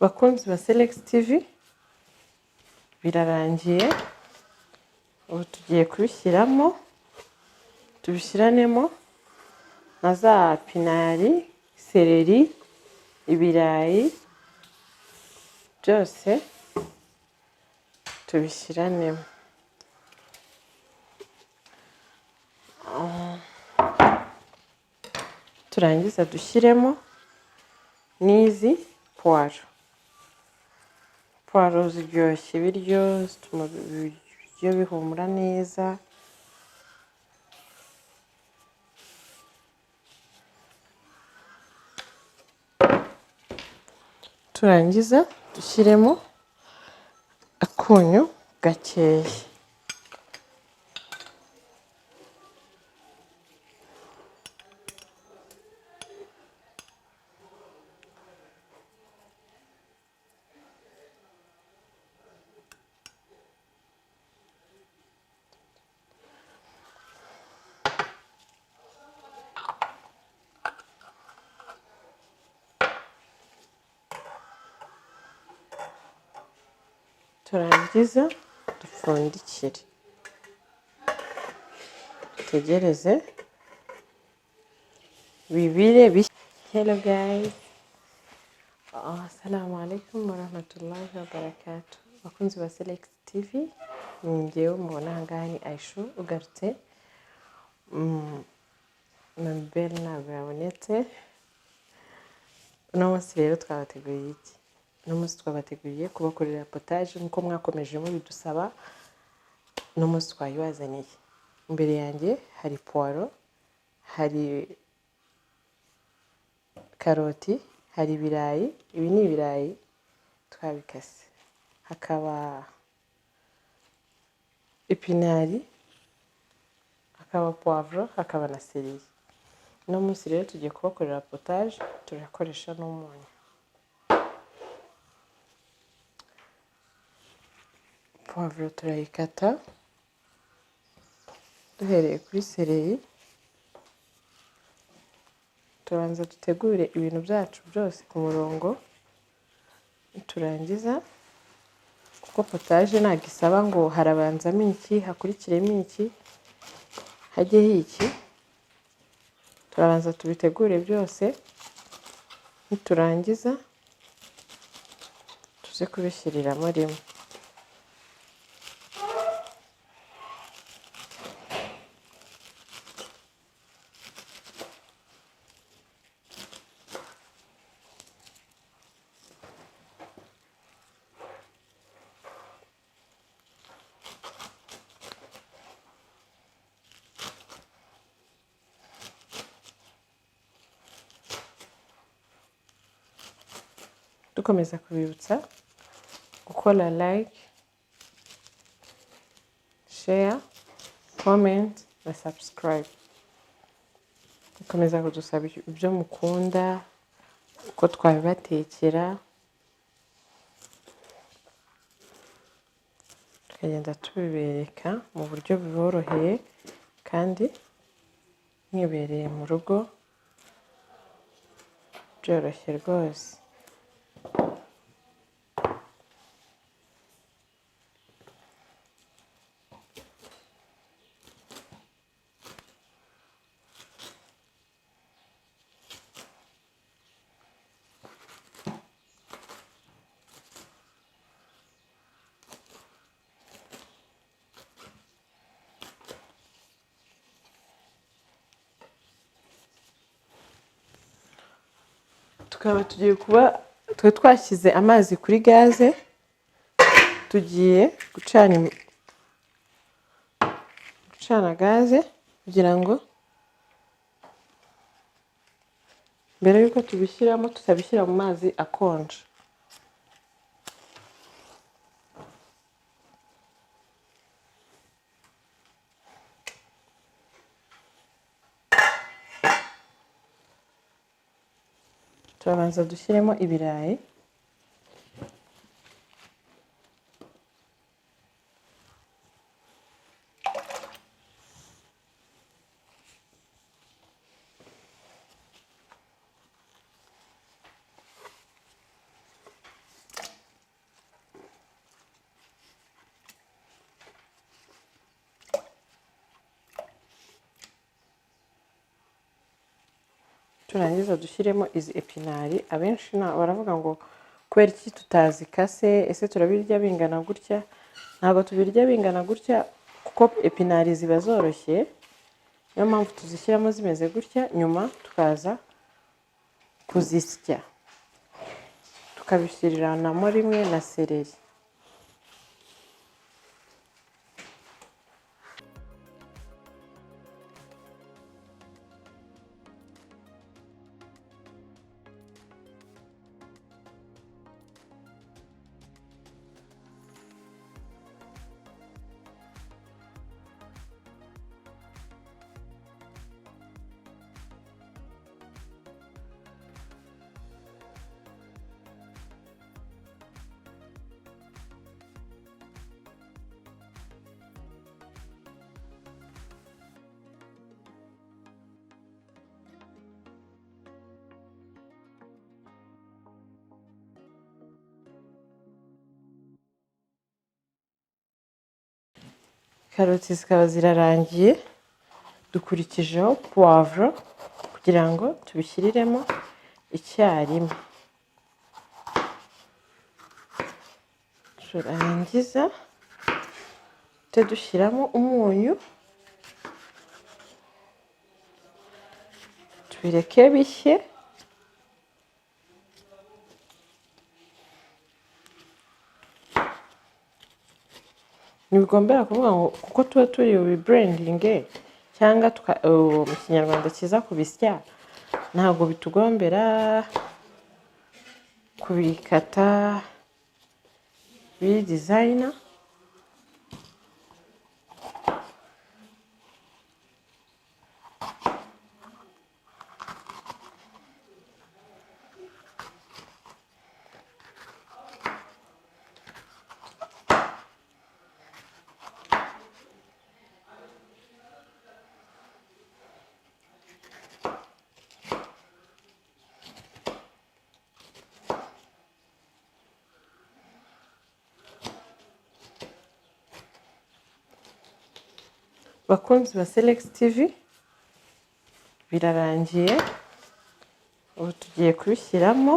Bakunzi ba Selex TV birarangiye, ubu tugiye kubishyiramo, tubishyiranemo na za pinari, seleri, ibirayi byose tubishyiranemo. Turangiza dushyiremo n'izi puwaro. Puwaro ziryoshya ibiryo, zituma ibiryo bihumura neza. Turangiza dushyiremo akunyu gakeya. Turangiza dupfundikire, dutegereze bibire bishya. Hello guys, assalamu alaikum warahmatullahi wabarakatuh. Bakunzi ba Selex TV, ni njyewe mubona ahangaha ni Aisha ugarutse. Mambel ntabwo yabonetse. Uno munsi rero twabateguriye iki? Uno munsi twabateguriye kubakorera potage nk'uko mwakomeje mubidusaba. Uno munsi twayibazaniye. Imbere yanjye hari puwaro, hari karoti, hari ibirayi, ibi ni ibirayi twabikase, hakaba ipinari, hakaba puwavuro, hakaba na seleri. Uno munsi rero tugiye kubakorera potage, turakoresha n'umunyu. Puwavuro turayikata duhereye kuri seleri. Tubanza dutegure ibintu byacu byose ku murongo, turangiza kuko potage ntabwo isaba ngo harabanzamo iki hakurikiremo iki hajyeho iki. Turabanza tubitegure byose, niturangiza tuze kubishyiriramo rimwe. Dukomeza kubibutsa gukora like, share, comment na subscribe. Dukomeza kudusaba ibyo mukunda, uko twabibatekera, tukagenda tubibereka mu buryo biboroheye kandi mwibereye mu rugo byoroshye rwose. Tukaba tugiye twashyize amazi kuri gaze, tugiye gucana gaze kugira ngo mbere yuko tubishyiramo tutabishyira mu mazi akonje. Turabanza dushyiremo ibirayi, turangiza dushyiremo izi epinari. Abenshi baravuga ngo kubera iki tutazikase, ese turabirya bingana gutya? Ntabwo tubirya bingana gutya kuko epinari ziba zoroshye, niyo mpamvu tuzishyiramo zimeze gutya, nyuma tukaza kuzisya tukabishyiranamo rimwe na seleri. Karoti zikaba zirarangiye, dukurikijeho puwavuro kugira ngo tubishyiriremo icyarimwe. Turangiza duhite dushyiramo umunyu, tubireke bishye. Ntibigombera kuvuga ngo kuko tuba turi bubiburendinge cyangwa mu kinyarwanda kiza kubisya, ntabwo bitugombera kubikata biri dizayina. Bakunzi ba Selex TV, birarangiye, ubu tugiye kubishyiramo,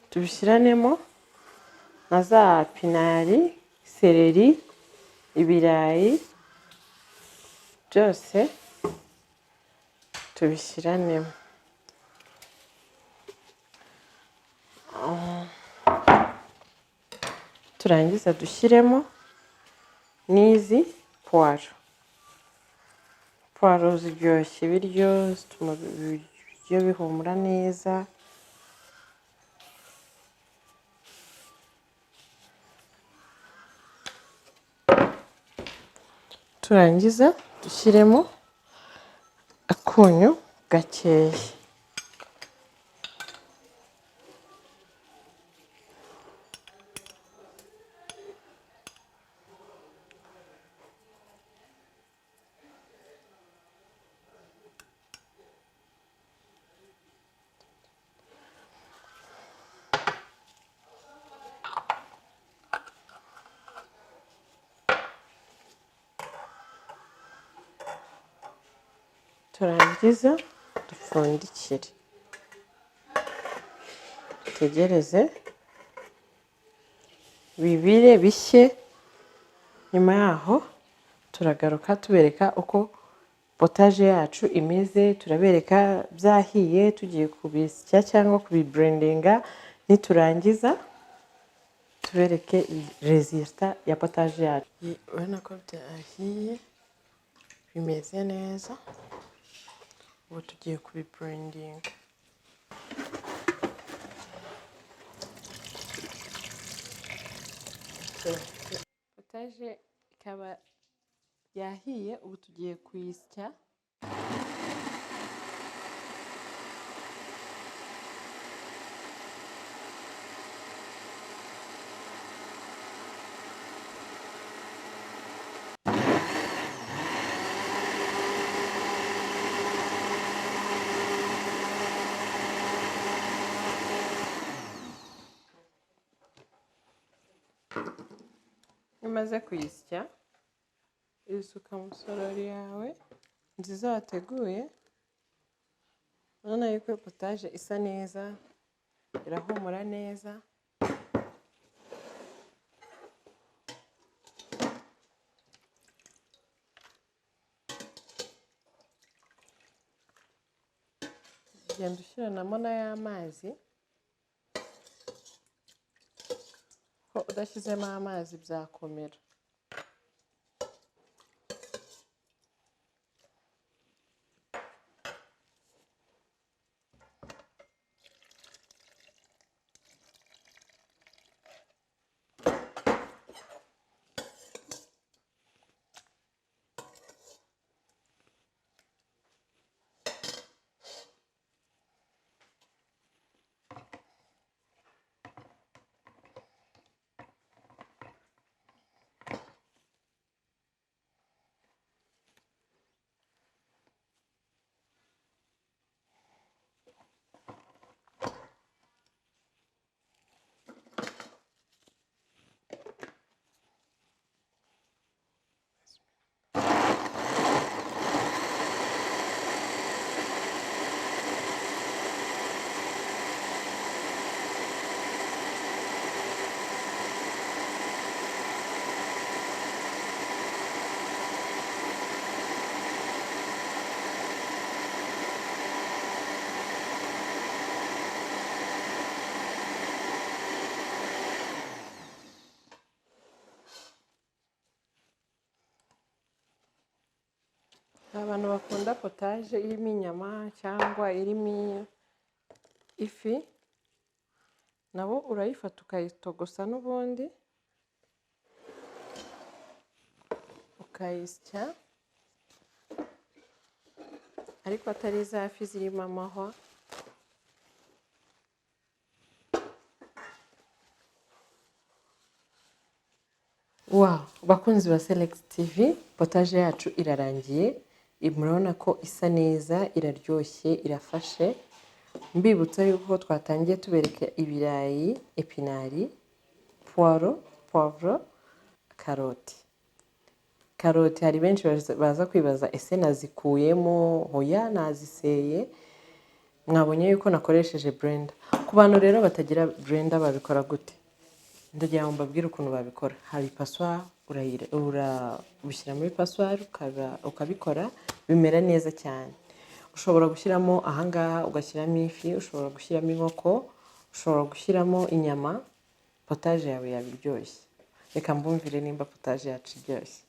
tubishyiranemo na za pinari, seleri, ibirayi, byose tubishyiranemo. Turangiza dushyiremo n'izi puwaro. Puwaro ziryoshya ibiryo, zituma ibiryo bihumura neza. Turangiza dushyiremo akunyu gakeya. Turangiza dupfundikire, dutegereze bibire bishye. Nyuma yaho turagaruka tubereka uko potaje yacu imeze, turabereka byahiye tugiye kubisya cyangwa kubiburendinga. Niturangiza tubereke resulta ya potaje yacu. Urabona ko byahiye bimeze neza, ubu tugiye kubiburendinga. Potaje ikaba yahiye, ubu tugiye kuyisya. Umaze kuyisya, isuka mu sorori yawe nziza wateguye, urabona yuko potaje isa neza, irahumura neza. Genda ushyiranamo n'ay'amazi, ko udashyizemo amazi byakomera. Abantu bakunda potaje irimo inyama cyangwa irimo ifi, nabo urayifata ukayitogosa n'ubundi ukayisya, ariko atari za fi zirimo amahwa. Bakunzi ba Select TV, potaje yacu irarangiye. Murabona ko isa neza, iraryoshye, irafashe. Mbibutsa yuko twatangiye tubereka ibirayi, epinari, poivro, karoti. Karoti hari benshi baza kwibaza ese nazikuyemo? Hoya, naziseye. Mwabonye yuko nakoresheje blender. Ku bantu rero batagira blender babikora gute? Ndagira ngo mbabwire ukuntu babikora. Hari passoir, urabishyira muri passoir ukabikora, bimera neza cyane. Ushobora gushyiramo ahangaha, ugashyiramo ifi, ushobora gushyiramo inkoko, ushobora gushyiramo inyama. Potaje yawe yabiryoshye. Reka mbumvire nimba potaje yacu iryoshye.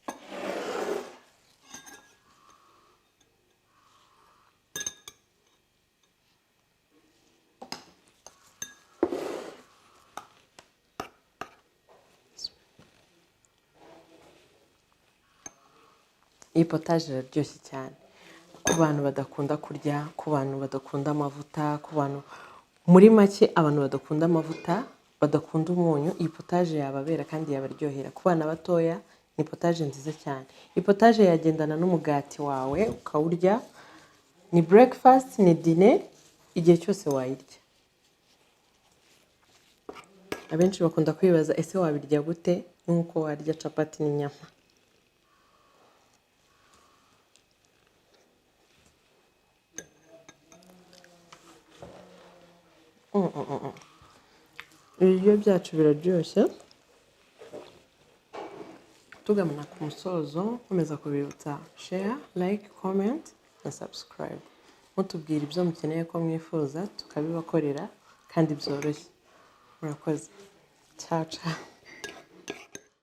Iyi potaje iraryoshye cyane. Ku bantu badakunda kurya, ku bantu badakunda amavuta, ku bantu muri make abantu badakunda amavuta, badakunda umunyu, iyi potaje yababera kandi yabaryohera. Ku bana batoya ni potaje nziza cyane. Iyi potaje yagendana n'umugati wawe ukawurya. Ni breakfast, ni dinner, igihe cyose wayirya. Abenshi bakunda kwibaza ese wabirya gute? Nk'uko warya capati n'inyama. Ibiryo byacu biraryoshye. Tugamana ku musozo, nkomeza kubibutsa share, like, comment na subscribe. Mutubwira ibyo mukeneye ko mwifuza tukabibakorera kandi byoroshye. Murakoze. Ciao ciao.